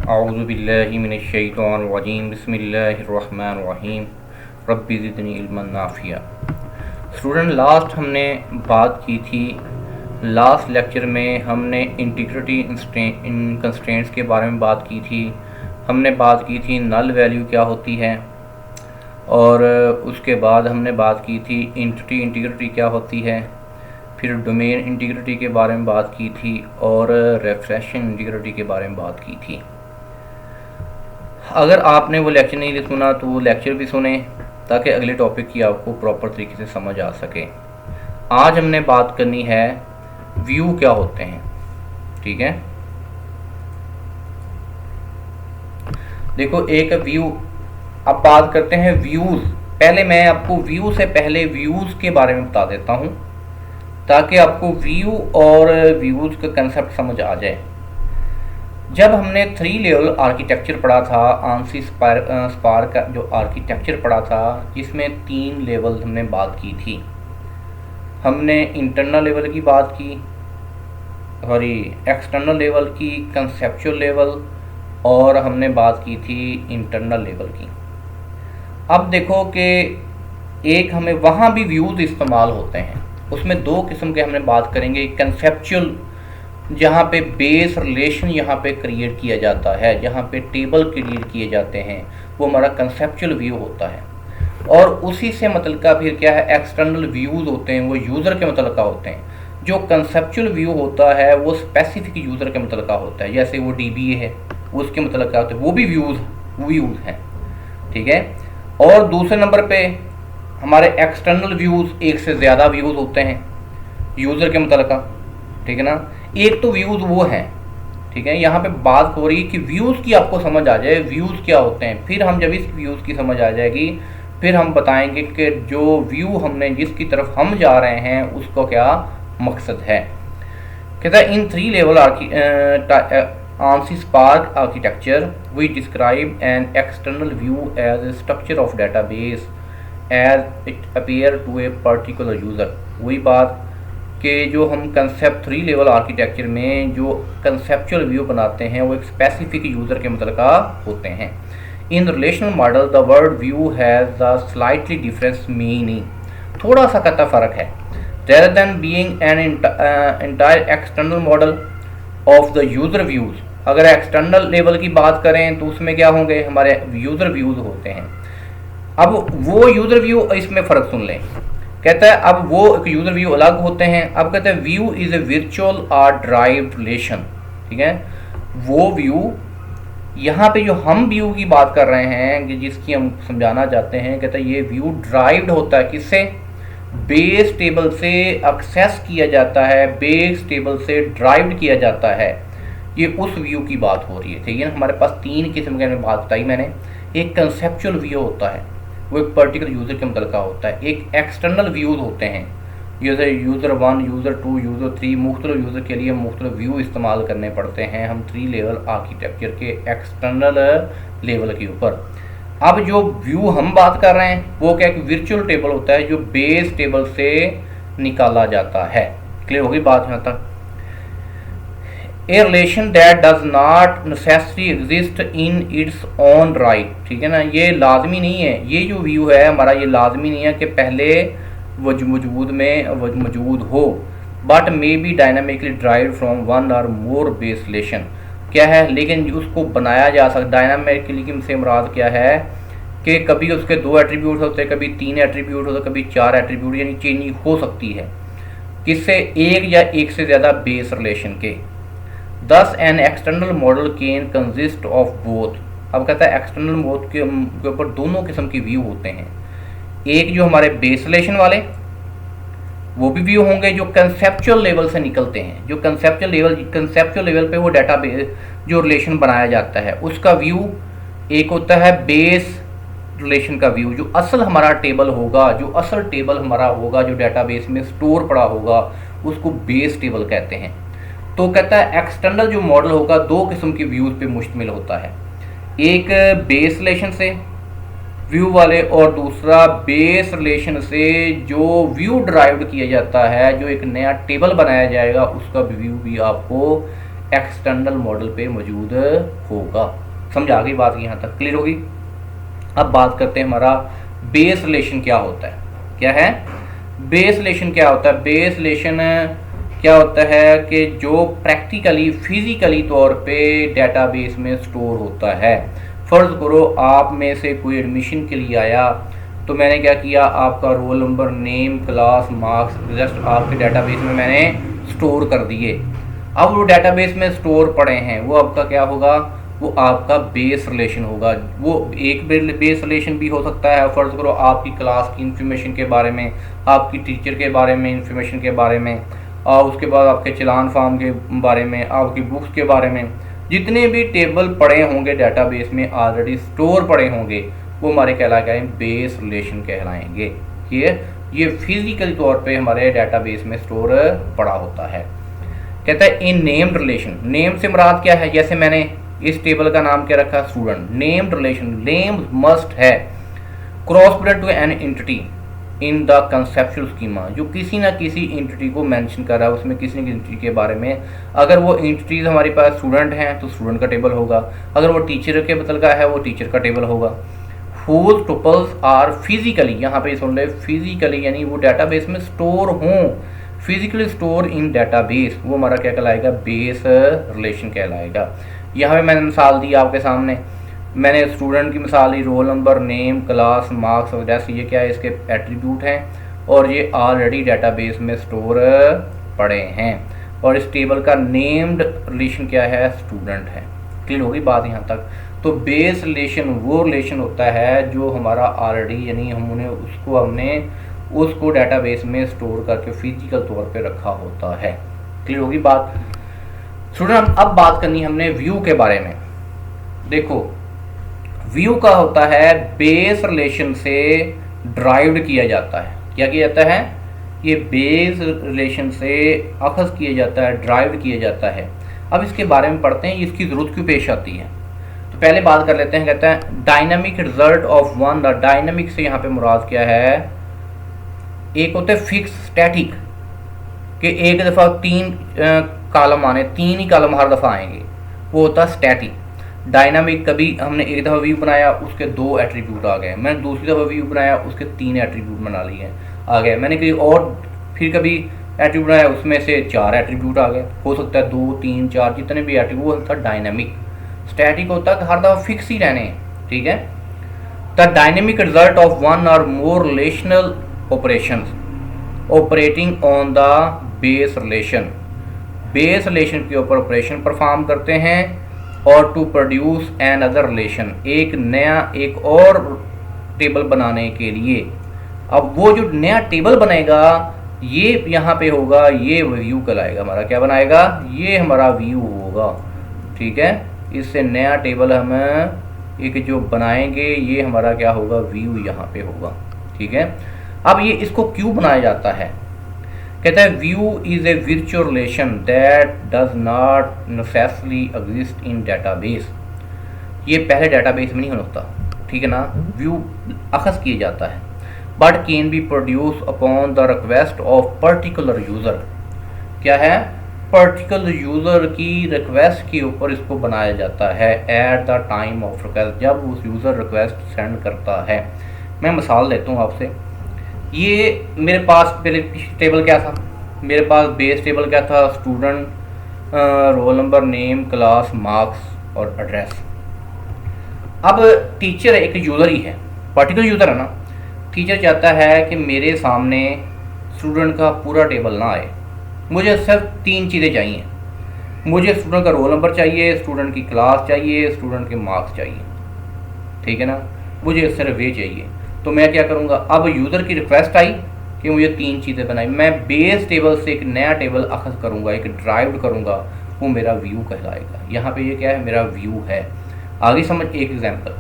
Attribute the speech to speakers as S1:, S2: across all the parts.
S1: औज़ु बिल्लाहि मिनश्शैतानिर्रजीम बिस्मिल्लाहिर्रहमानिर्रहीम rabbi ज़िदनी इल्मन नाफ़िया। Student, last हमने बात की थी, लास्ट लेक्चर में हमने इंटीग्रिटी इन कंस्ट्रेंट्स के बारे में बात की थी। हमने बात की थी नल वैल्यू क्या होती है, और उसके बाद हमने बात की थी एंटिटी इंटीग्रिटी क्या होती है, फिर डोमेन इंटीग्रिटी के बारे में बात की थी और रेफरेंशियल इंटीग्रिटी के बारे में बात की थी। अगर आपने वो लेक्चर नहीं सुना तो वो लेक्चर भी सुने ताकि अगले टॉपिक की आपको प्रॉपर तरीके से समझ आ सके। आज हमने बात करनी है व्यू क्या होते हैं। ठीक है, देखो एक व्यू, अब बात करते हैं व्यूज़। पहले मैं आपको व्यू से पहले व्यूज़ के बारे में बता देता हूँ ताकि आपको व्यू और व्यूज़ का कंसेप्ट समझ आ जाए। जब हमने 3 लेवल आर्किटेक्चर पढ़ा था, आंसी स्पार्क का जो आर्किटेक्चर पढ़ा था, जिसमें 3 लेवल हमने बात की थी। हमने इंटरनल लेवल की बात की, सॉरी एक्सटर्नल लेवल की, कंसेप्चुअल लेवल, और हमने बात की थी इंटरनल लेवल की। अब देखो कि एक हमें वहाँ भी व्यूज़ इस्तेमाल होते हैं, उसमें 2 किस्म के हमने बात करेंगे। कंसेप्चुअल, जहाँ पे बेस रिलेशन यहाँ पे क्रिएट किया जाता है, जहाँ पे टेबल क्रिएट किए जाते हैं, वो हमारा कंसेप्चुअल व्यू होता है। और उसी से मतलब का फिर क्या है, एक्सटर्नल व्यूज़ होते हैं, वो यूज़र के मतलब का होते हैं। जो कंसेप्चुअल व्यू होता है वो स्पेसिफिक यूज़र के मतलब का होता है, जैसे वो DBA है, उसके मतलब का होता है, वो भी व्यूज़ हैं। ठीक है, और दूसरे नंबर पे हमारे एक्सटर्नल व्यूज़, एक से ज़्यादा व्यूज़ होते हैं यूज़र के मतलब का। ठीक है ना, एक तो व्यूज़ वो हैं। ठीक है, यहाँ पे बात हो रही है कि व्यूज़ की आपको समझ आ जाए व्यूज़ क्या होते हैं। फिर हम जब इस व्यूज़ की समझ आ जाएगी, फिर हम बताएंगे कि जो व्यू हमने जिसकी तरफ हम जा रहे हैं उसको क्या मकसद है। कहता है इन 3 level ANSI Spark architecture we describe an external view as a structure of database as it appear to a particular user। वही बात कि जो हम कंसेप्ट 3 लेवल आर्किटेक्चर में जो कंसेप्चुअल व्यू बनाते हैं वो एक स्पेसिफिक यूज़र के मतलब का होते हैं। In relational model the word view has a slightly difference meaning, थोड़ा सा कता फ़र्क है। Rather than being an entire external model of the user views, अगर एक्सटर्नल लेवल की बात करें तो उसमें क्या होंगे, हमारे यूज़र व्यूज़ होते हैं। अब वो यूज़र व्यू, इसमें फ़र्क सुन लें। कहता है अब वो एक यूज़र व्यू अलग होते हैं। अब कहते हैं व्यू इज़ ए वर्चुअल और ड्राइव्ड रिलेशन। ठीक है, वो व्यू, यहाँ पे जो हम व्यू की बात कर रहे हैं कि जिसकी हम समझाना चाहते हैं, कहते हैं ये व्यू ड्राइव्ड होता है किससे, बेस टेबल से एक्सेस किया जाता है, बेस टेबल से ड्राइव्ड किया जाता है। ये उस व्यू की बात हो रही है। ठीक है ना, हमारे पास 3 किस्म की बात बताई मैंने। एक कंसेप्चुअल व्यू होता है, वो एक पर्टिकुलर यूज़र के मतलब का होता है। एक एक्सटर्नल व्यूज़ होते हैं, यूज़र 1, यूज़र 2, यूज़र 3, मुख्तलिफ यूज़र के लिए मुख्तलिफ व्यू इस्तेमाल करने पड़ते हैं हम 3 लेवल आर्किटेक्चर के एक्सटर्नल लेवल के ऊपर। अब जो व्यू हम बात कर रहे हैं वो क्या, एक वर्चुअल टेबल होता है जो बेस टेबल से निकाला जाता है। क्लियर होगी बात यहाँ तक। A relation that does not necessary exist in its own right. ठीक है ना, ये लाजमी नहीं है, ये जो व्यू है हमारा ये लाजमी नहीं है कि पहले मौजूद हो, but may be dynamically derived from 1 और मोर बेस रिलेशन। क्या है, लेकिन उसको बनाया जा सकता। डायनामिकली से मुराद क्या है कि कभी उसके 2 एट्रीब्यूट होते हैं, कभी 3 एट्रीब्यूट होते हैं, कभी 4 एट्रीब्यूट, यानी चेंजिंग हो सकती है किससे, एक या एक से ज़्यादा बेस रिलेशन के। दस an external model can consist of both. अब कहता है एक्सटर्नल मॉडल के ऊपर दोनों किस्म की व्यू होते हैं। एक जो हमारे बेस रिलेशन वाले, वो भी व्यू होंगे जो कंसेप्चुअल लेवल से निकलते हैं। जो कंसेप्चुअल लेवल पे वो डेटाबेस जो रिलेशन बनाया जाता है उसका व्यू एक होता है बेस रिलेशन का व्यू। जो असल हमारा टेबल होगा, जो डेटाबेस में स्टोर पड़ा होगा, उसको बेस टेबल कहते हैं। तो कहता है एक्सटर्नल जो मॉडल होगा 2 किस्म के व्यूज़ पे मुश्तमिल होता है। एक बेस रिलेशन से व्यू वाले, और दूसरा बेस रिलेशन से जो व्यू ड्राइव्ड किया जाता है, जो एक नया टेबल बनाया जाएगा उसका व्यू भी आपको एक्सटर्नल मॉडल पे मौजूद होगा। समझ आ गई बात, यहाँ तक क्लियर होगी। अब बात करते हैं हमारा बेस रिलेशन क्या होता है। क्या है बेस रिलेशन? क्या होता है बेस रिलेशन? क्या होता है कि जो प्रैक्टिकली फिजिकली तौर पे डेटाबेस में स्टोर होता है। फर्ज करो आप में से कोई एडमिशन के लिए आया, तो मैंने क्या किया, आपका role number, name, class, marks just आपके डेटाबेस में मैंने स्टोर कर दिए। अब वो डेटाबेस में स्टोर पड़े हैं, वो आपका क्या होगा, वो आपका बेस रिलेशन होगा। वो एक बेस रिलेशन भी हो सकता है, फर्ज करो आपकी क्लास की इंफॉर्मेशन के बारे में, आपकी टीचर के बारे में इंफॉर्मेशन के बारे में, और उसके बाद आपके चलान फॉर्म के बारे में, आपकी बुक्स के बारे में, जितने भी टेबल पड़े होंगे डेटाबेस में ऑलरेडी स्टोर पड़े होंगे, वो हमारे कहलाएंगे बेस रिलेशन कहलाएंगे। ये फिजिकल तौर पे हमारे डेटाबेस में स्टोर पड़ा होता है। कहता है इन नेम्ड रिलेशन, नेम से मुराद क्या है, जैसे मैंने इस टेबल का नाम क्या रखा, student. Named relation, name must है cross product to an entity in the conceptual schema, जो किसी ना किसी एंटिटी को मेंशन कर रहा है, उसमें किसी न किसी एंटिटी के बारे में। अगर वो एंटिटीज हमारे पास स्टूडेंट हैं तो स्टूडेंट का टेबल होगा, अगर वो टीचर के बदल का है वो टीचर का टेबल होगा। whose टुपल्स आर फिजिकली, यहाँ पे सुन ले फिजिकली, यानी वो डाटाबेस में स्टोर हों, फिजिकली स्टोर इन डाटाबेस, वो हमारा क्या कहलाएगा, बेस रिलेशन कहलाएगा। यहाँ पे मैंने मिसाल दी आपके सामने, मैंने स्टूडेंट की मिसाल दी, roll number, name, class, marks वगैरह से, ये क्या है, इसके एट्रीब्यूट हैं और ये ऑलरेडी डाटाबेस में स्टोर पड़े हैं। और इस टेबल का नेम्ड रिलेशन क्या है, स्टूडेंट है। क्लियर होगी बात यहाँ तक। तो बेस रिलेशन वो रिलेशन होता है जो हमारा ऑलरेडी, यानी हमने उसको डाटाबेस में स्टोर करके फिजिकल तौर पे रखा होता है। क्लियर होगी बात। स्टूडेंट अब बात करनी हमने व्यू के बारे में। देखो व्यू का होता है बेस रिलेशन से ड्राइव्ड किया जाता है। क्या किया जाता है, ये बेस रिलेशन से अखज़ किया जाता है, ड्राइव्ड किया जाता है। अब इसके बारे में पढ़ते हैं, इसकी ज़रूरत क्यों पेश आती है। तो पहले बात कर लेते हैं, कहते हैं dynamic result of one. The dynamic से यहाँ पे मुराद क्या है, एक होते हैं फिक्स स्टैटिक, कि एक दफ़ा 3 कॉलम आने, 3 ही कॉलम हर दफ़ा आएंगे, वो होता है स्टैटिक। डायनामिक, कभी हमने एक दफ़ा व्यू बनाया उसके 2 एट्रीब्यूट आ गए, मैंने दूसरी दफ़ा व्यू बनाया उसके 3 एट्रीब्यूट बना लिए आ गए, मैंने कहीं और फिर कभी एट्रीब्यूट बनाया उसमें से 4 एट्रीब्यूट आ गए, हो सकता है 2, 3, 4 जितने भी एट्रीब्यूट, वो होता है डायनामिक। स्टैटिक होता है हर दफ़ा फिक्स ही रहने हैं, ठीक है। The dynamic result of one or more relational operations operating on the base relation, base relation के ऊपर ऑपरेशन परफॉर्म करते हैं, और to produce another relation, एक और टेबल बनाने के लिए। अब वो जो नया टेबल बनेगा ये यहाँ पे होगा, ये व्यू कहलाएगा हमारा, क्या बनाएगा, ये हमारा व्यू होगा, ठीक है। इससे नया टेबल हम एक जो बनाएंगे ये हमारा क्या होगा, व्यू यहाँ पे होगा, ठीक है। अब ये इसको क्यों बनाया जाता है, कहता है view is a virtual relation that does not necessarily exist in database. ये पहले डेटाबेस में नहीं होता, ठीक है ना, व्यू अखज़ किया जाता है, but can be produce upon the request of particular user. क्या है, पर्टिकुलर यूज़र की रिक्वेस्ट के ऊपर इसको बनाया जाता है, at the time of request, जब उस यूज़र रिक्वेस्ट सेंड करता है। मैं मिसाल देता हूँ आपसे, ये मेरे पास पहले टेबल क्या था, मेरे पास बेस टेबल क्या था, student, role number, name, class, marks और एड्रेस। अब टीचर एक यूज़र ही है, पर्टिकुलर यूज़र है ना, टीचर चाहता है कि मेरे सामने स्टूडेंट का पूरा टेबल ना आए, मुझे सिर्फ 3 चीज़ें चाहिए, मुझे स्टूडेंट का रोल नंबर चाहिए, स्टूडेंट की क्लास चाहिए, स्टूडेंट के मार्क्स चाहिए, ठीक है ना, मुझे सिर्फ ये चाहिए। तो मैं क्या करूँगा, अब यूज़र की रिक्वेस्ट आई कि मुझे 3 चीज़ें बनाई, मैं बेस टेबल से एक नया टेबल अखज़ करूँगा, एक ड्राइव करूँगा, वो मेरा व्यू कहलाएगा। यहाँ पे ये क्या है, मेरा व्यू है। आगे समझ, एक एग्जांपल,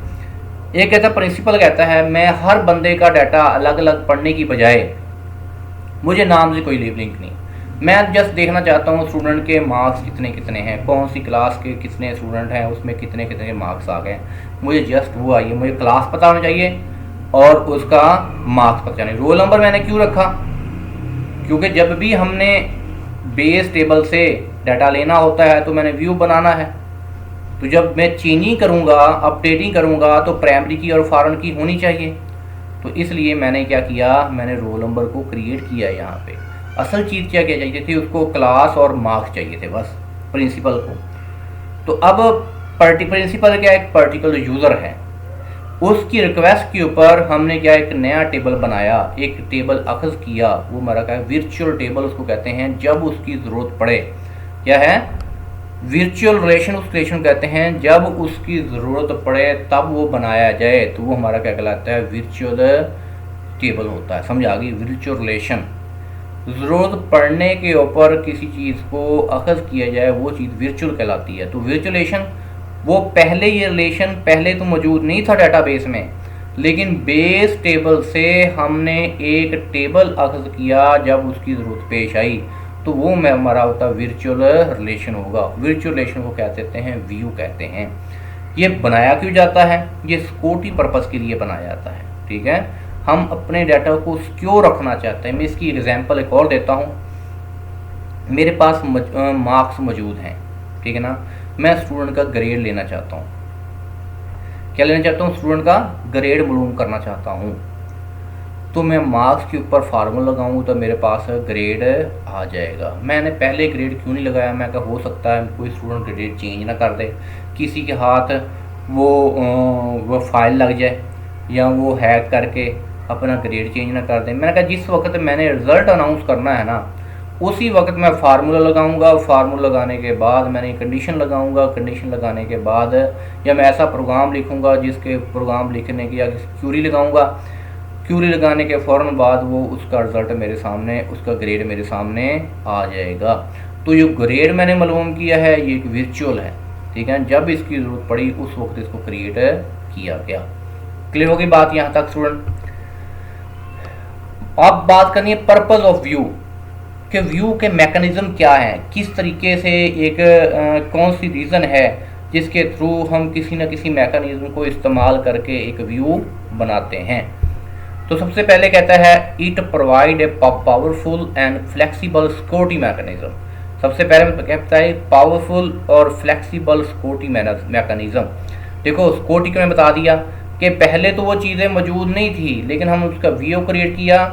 S1: एक कहता है प्रिंसिपल कहता है मैं हर बंदे का डाटा अलग अलग पढ़ने की बजाय, मुझे नाम से कोई लिंक नहीं, मैं जस्ट देखना चाहता हूँ स्टूडेंट के मार्क्स कितने कितने हैं, कौन सी क्लास के कितने स्टूडेंट हैं, उसमें कितने कितने मार्क्स आ गए, मुझे जस्ट वो आइए, मुझे क्लास पता होना चाहिए और उसका मार्क्स पता चाहिए। रोल नंबर मैंने क्यों रखा, क्योंकि जब भी हमने बेस टेबल से डाटा लेना होता है तो मैंने व्यू बनाना है। तो जब मैं चेंजिंग करूँगा, अपडेटिंग करूँगा, तो प्राइमरी की और फॉरेन की होनी चाहिए। तो इसलिए मैंने क्या किया, मैंने रोल नंबर को क्रिएट किया। यहाँ पे असल चीज़ क्या चाहिए थी, उसको क्लास और मार्क्स चाहिए थे बस, प्रिंसिपल को। तो अब प्रिंसिपल क्या, एक पर्टिकुलर यूज़र है, उसकी रिक्वेस्ट के ऊपर हमने क्या एक नया टेबल बनाया, एक टेबल अखज़ किया। वो हमारा क्या है, वर्चुअल टेबल उसको कहते हैं। जब उसकी ज़रूरत पड़े, क्या है, वर्चुअल रिलेशन, उस रिलेशन कहते हैं। जब उसकी ज़रूरत पड़े तब वो बनाया जाए तो वो हमारा क्या कहलाता है, वर्चुअल टेबल होता है। समझ आ गई, वर्चुअल रिलेशन। ज़रूरत पड़ने के ऊपर किसी चीज़ को अखज़ किया जाए, वो चीज़ वर्चुअल कहलाती है। तो वर्चुअल रिलेशन, वो पहले ये रिलेशन पहले तो मौजूद नहीं था डाटाबेस में, लेकिन बेस टेबल से हमने एक टेबल अखज़ किया। जब उसकी ज़रूरत पेश आई तो वो में हमारा होता वर्चुअल रिलेशन होगा। वर्चुअल रिलेशन को क्या कहते हैं, व्यू कहते हैं। ये बनाया क्यों जाता है, ये सिक्योरिटी पर्पज़ के लिए बनाया जाता है। ठीक है, हम अपने डाटा को सिक्योर रखना चाहते हैं। मैं इसकी एग्जांपल एक और देता हूँ। मेरे पास मार्क्स मौजूद हैं, ठीक है ना, मैं स्टूडेंट का ग्रेड लेना चाहता हूँ। क्या लेना चाहता हूँ, स्टूडेंट का ग्रेड मालूम करना चाहता हूँ। तो मैं मार्क्स के ऊपर फार्मूला लगाऊँ तो मेरे पास ग्रेड आ जाएगा। मैंने पहले ग्रेड क्यों नहीं लगाया, मैं कहा हो सकता है कोई स्टूडेंट ग्रेड चेंज ना कर दे, किसी के हाथ वो फाइल लग जाए या वो हैक करके अपना ग्रेड चेंज ना कर दे। मैंने कहा जिस वक्त मैंने रिज़ल्ट अनाउंस करना है ना, उसी वक्त मैं फार्मूला लगाऊंगा। फार्मूला लगाने के बाद मैंने कंडीशन लगाऊंगा। कंडीशन लगाने के बाद या मैं ऐसा प्रोग्राम लिखूंगा जिसके प्रोग्राम लिखने की या क्यूरी लगाऊंगा। क्यूरी लगाने के फ़ौरन बाद वो उसका रिज़ल्ट मेरे सामने, उसका ग्रेड मेरे सामने आ जाएगा। तो ये ग्रेड मैंने मालूम किया है, ये एक वर्चुअल है। ठीक है, जब इसकी ज़रूरत पड़ी उस वक्त इसको क्रिएट किया गया। क्लियर होगी बात यहाँ तक स्टूडेंट। अब बात करनी है पर्पज़ ऑफ व्यू, कि व्यू के मैकेनिज़्म क्या हैं, किस तरीके से एक कौन सी रीज़न है जिसके थ्रू हम किसी न किसी मैकेनिज़्म को इस्तेमाल करके एक व्यू बनाते हैं। तो सबसे पहले कहता है it provide a powerful and flexible security mechanism. सबसे पहले कहता है पावरफुल और फ्लेक्सिबल सिक्योरिटी मैकेनिज़्म। देखो सिक्योरिटी को मैं बता दिया कि पहले तो वो चीज़ें मौजूद नहीं थी, लेकिन हम उसका व्यू क्रिएट किया।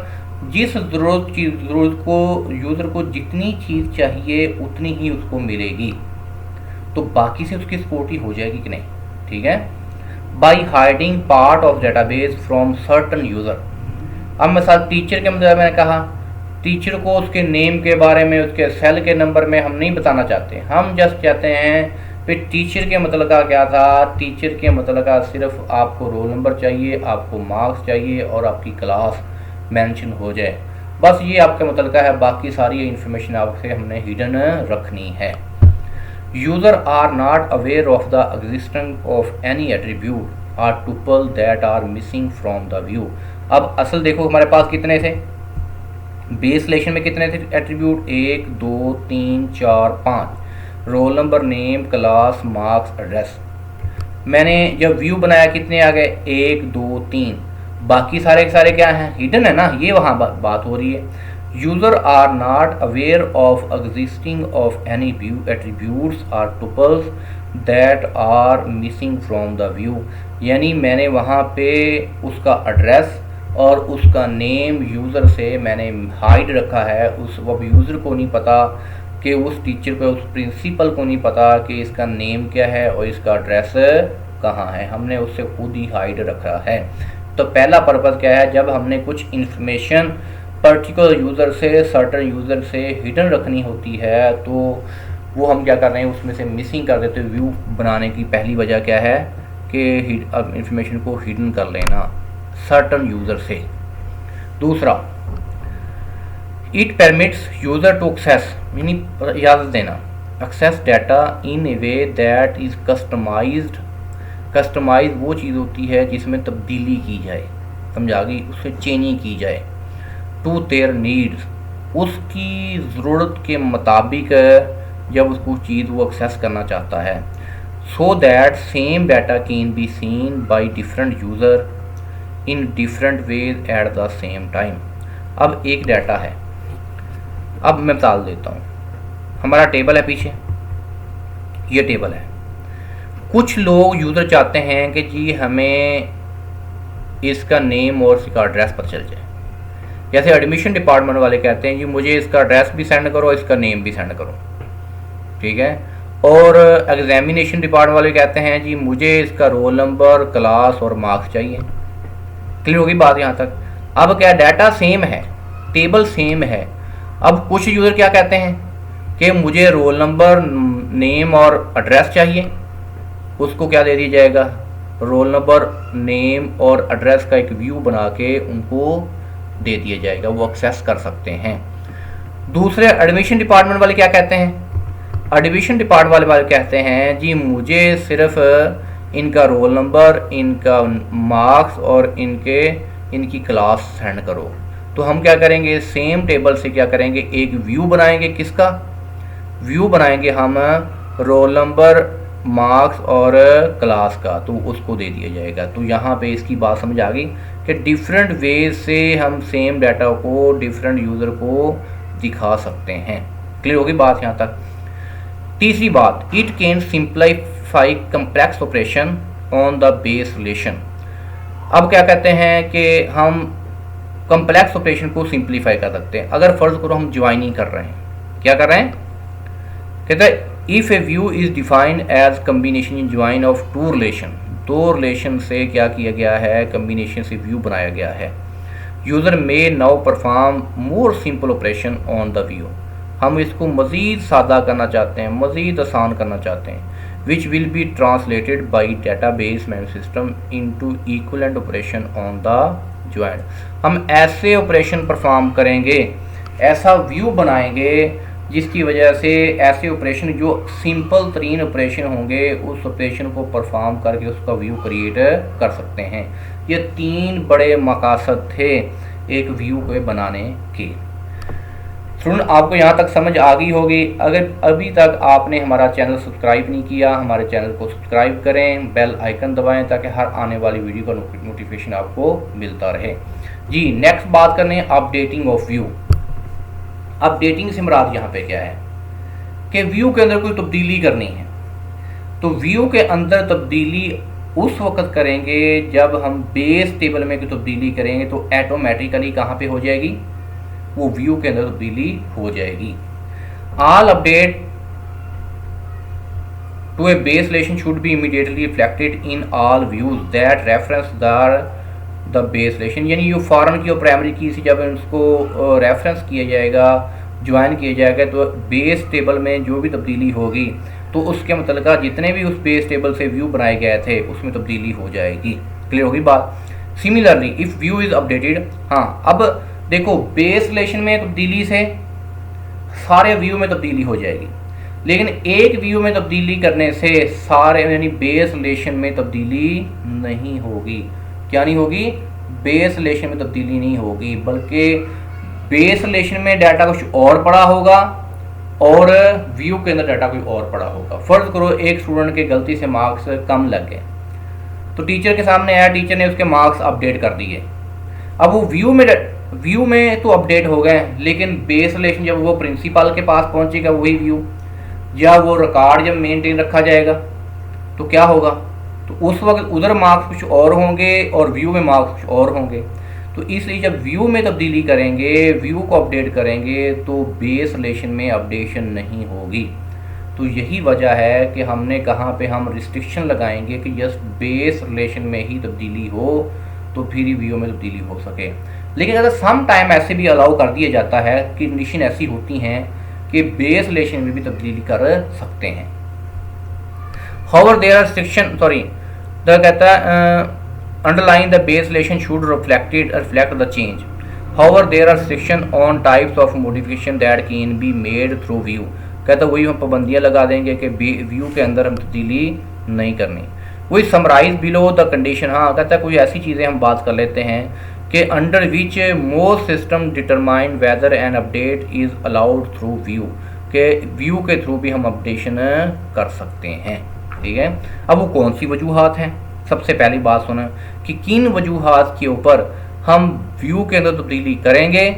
S1: जिस ज़रूरत को यूज़र को जितनी चीज़ चाहिए उतनी ही उसको मिलेगी, तो बाकी से उसकी सिक्योरिटी हो जाएगी कि नहीं। ठीक है, by hiding part of database from certain user. अब मैं साथ टीचर के मतलब मैंने कहा, टीचर को उसके नेम के बारे में, उसके सेल के नंबर में हम नहीं बताना चाहते। हम जस्ट चाहते हैं फिर टीचर के मतलब का क्या था, टीचर के मतलब का सिर्फ आपको रोल नंबर चाहिए, आपको मार्क्स चाहिए और आपकी क्लास मेंशन हो जाए, बस ये आपका मतलब का है। बाकी सारी इन्फॉर्मेशन आपसे हमने हिडन रखनी है। User are not aware of the existence of any attribute or tuple that are missing from the view. अब असल देखो हमारे पास कितने थे, बेस रिलेशन में कितने थे attribute, 1 2 3 4 5, role number, name, class, marks, address. मैंने जब व्यू बनाया कितने आ गए, 1 2 3, बाकी सारे के सारे क्या हैं, हिडन है ना, ये वहाँ बात हो रही है। User are not aware of existing of any view attributes or tuples that are missing from the view. यानी मैंने वहाँ पे उसका एड्रेस और उसका नेम यूज़र से मैंने हाइड रखा है। उस वो यूज़र को नहीं पता कि उस टीचर को, उस प्रिंसिपल को नहीं पता कि इसका नेम क्या है और इसका एड्रेस कहाँ है, हमने उससे खुद ही हाइड रखा है। तो पहला पर्पज़ क्या है, जब हमने कुछ इन्फॉर्मेशन पर्टिकुलर यूज़र से, सर्टन यूज़र से हिडन रखनी होती है, तो वो हम क्या कर रहे हैं, उसमें से मिसिंग कर देते। व्यू बनाने की पहली वजह क्या है कि इन्फॉर्मेशन को हिडन कर लेना सर्टन यूज़र से। दूसरा, it permits user to access, यानी इजाज़त देना, access data in a way that is customised. Customise वो चीज़ होती है जिसमें तब्दीली की जाए, समझा गई, उससे चेंजिंग की जाए। टू देयर नीड्स, उसकी ज़रूरत के मुताबिक जब उसको चीज़ वो एक्सेस करना चाहता है। So that same data can be seen by different user in different ways at the same time. अब एक डाटा है, अब मैं बता देता हूँ, हमारा टेबल है पीछे, ये टेबल है। कुछ लोग यूज़र चाहते हैं कि जी हमें इसका नेम और इसका एड्रेस पता चल जाए। जैसे एडमिशन डिपार्टमेंट वाले कहते हैं जी मुझे इसका एड्रेस भी सेंड करो, इसका नेम भी सेंड करो, ठीक है। और एग्जामिनेशन डिपार्टमेंट वाले कहते हैं जी मुझे इसका रोल नंबर, क्लास और मार्क्स चाहिए। क्लियर होगी बात यहाँ तक। अब क्या डाटा सेम है, टेबल सेम है। अब कुछ यूज़र क्या कहते हैं कि मुझे रोल नंबर, नेम और एड्रेस चाहिए, उसको क्या दे दिया जाएगा, रोल नंबर, नेम और एड्रेस का एक व्यू बना के उनको दे दिया जाएगा, वो एक्सेस कर सकते हैं। दूसरे एडमिशन डिपार्टमेंट वाले क्या कहते हैं, एडमिशन डिपार्टमेंट वाले कहते हैं जी मुझे सिर्फ इनका रोल नंबर, इनका मार्क्स और इनकी क्लास सेंड करो। तो हम क्या करेंगे, सेम टेबल से क्या करेंगे, एक व्यू बनाएंगे। किसका व्यू बनाएंगे हम, रोल नंबर, मार्क्स और क्लास का, तो उसको दे दिया जाएगा। तो यहाँ पे इसकी बात समझ आ गई कि डिफरेंट वेज से हम सेम डाटा को डिफरेंट यूज़र को दिखा सकते हैं। क्लियर होगी बात यहाँ तक। तीसरी बात, it can simplify complex operation on the base relation. अब क्या कहते हैं कि हम कम्प्लेक्स ऑपरेशन को सिंप्लीफाई कर सकते हैं। अगर फर्ज करो हम ज्वाइनिंग कर रहे हैं, क्या कर रहे हैं, कहते हैं if a view is defined as combination in join of two relation. दो रिलेशन से क्या किया गया है, कम्बिनेशन से व्यू बनाया गया है। User may now perform more simple operation on the view. हम इसको मज़ीद सादा करना चाहते हैं, मज़ीद आसान करना चाहते हैं। Which will be translated by database management system into equivalent operation on the join. हम ऐसे ऑपरेशन परफॉर्म करेंगे, ऐसा व्यू बनाएंगे जिसकी वजह से ऐसे ऑपरेशन जो सिंपल तरीन ऑपरेशन होंगे उस ऑपरेशन को परफॉर्म करके उसका व्यू क्रिएट कर सकते हैं। ये तीन बड़े मकासद थे एक व्यू को बनाने के। स्टूडेंट आपको यहाँ तक समझ आ गई होगी। अगर अभी तक आपने हमारा चैनल सब्सक्राइब नहीं किया, हमारे चैनल को सब्सक्राइब करें, बेल आइकन दबाएं ताकि हर आने वाली वीडियो का नोटिफिकेशन आपको मिलता रहे। जी नेक्स्ट बात करने अपडेटिंग ऑफ व्यू। अपडेटिंग से मुराद यहाँ पे क्या है कि व्यू के अंदर कोई तब्दीली करनी है, तो व्यू के अंदर तब्दीली उस वक्त करेंगे जब हम बेस टेबल में कोई तब्दीली करेंगे तो ऑटोमेटिकली कहाँ पे हो जाएगी, वो व्यू के अंदर तब्दीली हो जाएगी। All update to a base relation should be immediately reflected in all views that reference the base relation. यानी ये फॉरेन की और प्राइमरी की से जब उसको रेफरेंस किया जाएगा, ज्वाइन किया जाएगा, तो बेस टेबल में जो भी तब्दीली होगी तो उसके मतलब जितने भी उस बेस टेबल से व्यू बनाए गए थे उसमें तब्दीली हो जाएगी। क्लियर होगी बात। Similarly if view is updated, हाँ अब देखो बेस रिलेशन में तब्दीली से सारे व्यू में तब्दीली हो जाएगी, लेकिन एक व्यू में तब्दीली करने से सारे यानी बेस रिलेशन में तब्दीली नहीं होगी। क्या नहीं होगी, बेस रिलेशन में तब्दीली नहीं होगी, बल्कि बेस रिलेशन में डाटा कुछ और पड़ा होगा और व्यू के अंदर डाटा कोई और पड़ा होगा। फर्ज करो एक स्टूडेंट के गलती से मार्क्स कम लग गए, तो टीचर के सामने आया, टीचर ने उसके मार्क्स अपडेट कर दिए। अब वो व्यू में तो अपडेट हो गए, लेकिन बेस रिलेशन जब वो प्रिंसिपल के पास पहुंचेगा वही व्यू, या वो रिकॉर्ड जब मेंटेन रखा जाएगा तो क्या होगा, तो उस वक्त उधर मार्क्स कुछ और होंगे और व्यू में मार्क्स कुछ और होंगे। तो इसलिए जब व्यू में तब्दीली करेंगे, व्यू को अपडेट करेंगे, तो बेस रिलेशन में अपडेशन नहीं होगी। तो यही वजह है कि हमने कहाँ पे हम रिस्ट्रिक्शन लगाएंगे कि जस्ट बेस रिलेशन में ही तब्दीली हो तो फिर ही व्यू में तब्दीली हो सके। लेकिन अगर सम टाइम ऐसे भी अलाउ कर दिया जाता है कि कंडीशन ऐसी होती हैं कि बेस रिलेशन में भी तब्दीली कर सकते हैं। However, there are restriction. The कहता है underlying the base relation should reflect the change. However, there are restriction on types of modification that can be made through view. कहता वही हम पाबंदियाँ लगा देंगे कि व्यू के अंदर हम तब्दीली नहीं करनी। वही समराइज बिलो द कंडीशन। हाँ कहता है कोई ऐसी चीज़ें हम बात कर लेते हैं कि under which most system determine whether an update is allowed through view, के व्यू के थ्रू भी हम अपडेशन कर सकते हैं। ठीक है, अब वो कौन सी वजूहात हैं। सबसे पहली बात सुना कि किन वजूहात के ऊपर हम व्यू के अंदर तब्दीली करेंगे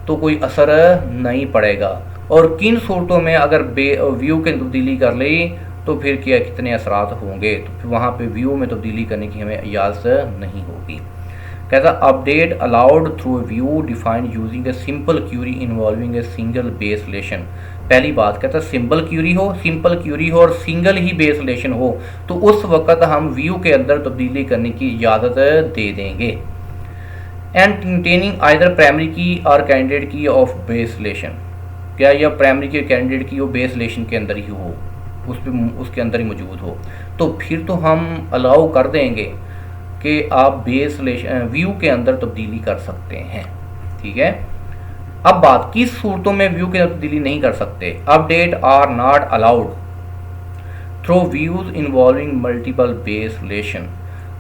S1: तो कोई असर नहीं पड़ेगा। और किन सूरतों में अगर व्यू की तब्दीली कर ली तो फिर क्या कितने असरात होंगे, तो फिर वहाँ पे व्यू में तब्दीली करने की हमें इजाज़त नहीं होगी। कहता update allowed through view defined using a simple query involving a single base relation. पहली बात कहता सिंपल क्यूरी हो और सिंगल ही बेस रिलेशन हो तो उस वक्त हम व्यू के अंदर तब्दीली करने की इजाज़त दे देंगे। एंड कंटेनिंग आइदर प्राइमरी की और कैंडिडेट की ऑफ बेस रिलेशन, क्या यह प्राइमरी की कैंडिडेट की वो बेस रिलेशन के अंदर ही हो, उसके अंदर ही मौजूद हो, तो फिर तो हम अलाउ कर देंगे कि आप बेस रिलेशन व्यू के अंदर तब्दीली कर सकते हैं। ठीक है, अब बात किस सूरतों में व्यू की तब्दीली नहीं कर सकते। Update are not allowed through views involving multiple base relation.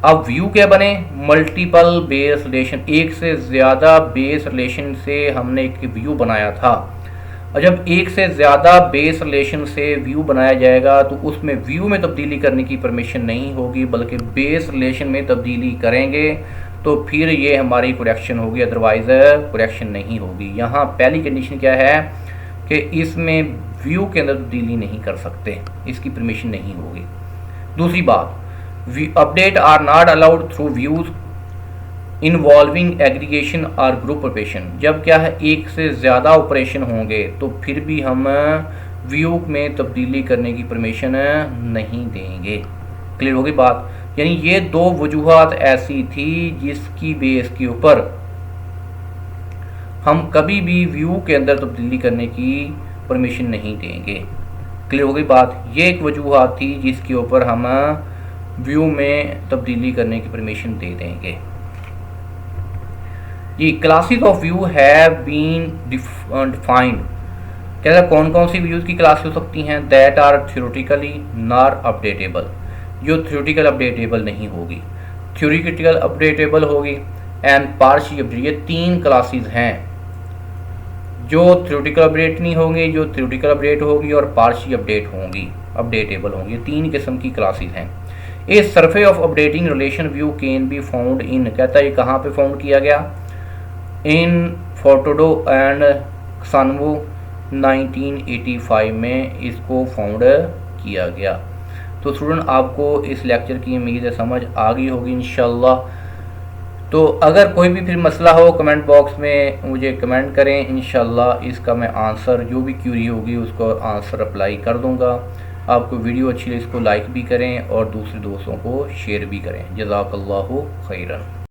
S1: अब व्यू क्या बने, मल्टीपल बेस रिलेशन, एक से ज़्यादा बेस रिलेशन से हमने एक व्यू बनाया था, और जब एक से ज़्यादा बेस रिलेशन से व्यू बनाया जाएगा तो उसमें व्यू में तब्दीली करने की परमिशन नहीं होगी, बल्कि बेस रिलेशन में तब्दीली करेंगे तो फिर ये हमारी करेक्शन होगी, अदरवाइज़ करेक्शन नहीं होगी। यहाँ पहली कंडीशन क्या है कि इसमें व्यू के अंदर तब्दीली नहीं कर सकते, इसकी परमिशन नहीं होगी। दूसरी बात, update are not allowed through views involving aggregation और ग्रुप ऑपरेशन। जब क्या है एक से ज़्यादा ऑपरेशन होंगे तो फिर भी हम व्यू में तब्दीली करने की परमिशन नहीं देंगे। क्लियर होगी बात। यानी ये दो वजूहात ऐसी थी जिसकी बेस के ऊपर हम कभी भी व्यू के अंदर तब्दीली करने की परमिशन नहीं देंगे। क्लियर होगी बात। ये एक वजूहात थी जिसके ऊपर हम व्यू में तब्दीली करने की परमिशन दे देंगे। ये classes of view have been defined. कहता कौन कौन सी व्यूज़ की क्लास हो सकती हैं, that are theoretically not updatable, जो थ्योरेटिकल अपडेटेबल नहीं होगी, थ्योरेटिकल अपडेटेबल होगी एंड पार्शियल अपडेट। ये तीन क्लासेस हैं जो थ्योरेटिकल अपडेट नहीं होंगी, जो थ्योरेटिकल अपडेट होगी और पार्शियल अपडेट होंगी, अपडेटेबल होंगी। ये तीन किस्म की क्लासेस हैं। A survey of updating relation view can be found in, कहता है ये कहाँ पे फाउंड किया गया, इन फोटोडो एंड क्सान्वो 1985 में इसको फाउंड किया गया। तो स्टूडेंट आपको इस लेक्चर की उम्मीद है समझ आ गई होगी इंशाल्लाह। तो अगर कोई भी फिर मसला हो कमेंट बॉक्स में मुझे कमेंट करें, इंशाल्लाह इसका मैं आंसर जो भी क्यूरी होगी उसको आंसर अप्लाई कर दूंगा। आपको वीडियो अच्छी लगे इसको लाइक भी करें और दूसरे दोस्तों को शेयर भी करें। जज़ाकल्लाहु खैरन।